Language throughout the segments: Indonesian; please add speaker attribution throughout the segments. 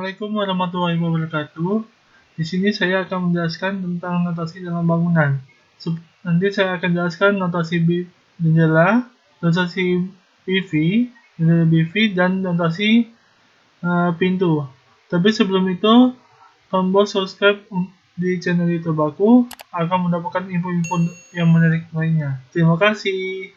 Speaker 1: Assalamualaikum warahmatullahi wabarakatuh. Di sini saya akan menjelaskan tentang notasi dalam bangunan. Nanti saya akan jelaskan notasi jendela, notasi BV, jendela BV, dan notasi pintu. Tapi sebelum itu, tombol subscribe di channel YouTube aku akan mendapatkan info-info yang menarik lainnya. Terima kasih.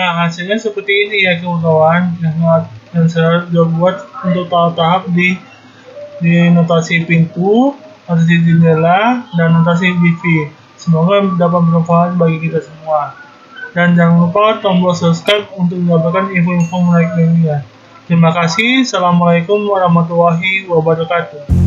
Speaker 1: Nah, hasilnya seperti ini ya kawan-kawan, yang saya sudah buat untuk tahap-tahap di notasi pintu, notasi jendela, dan notasi BV. Semoga dapat bermanfaat bagi kita semua. Dan jangan lupa tombol subscribe untuk mendapatkan info-info menarik lainnya. Terima kasih. Assalamualaikum warahmatullahi wabarakatuh.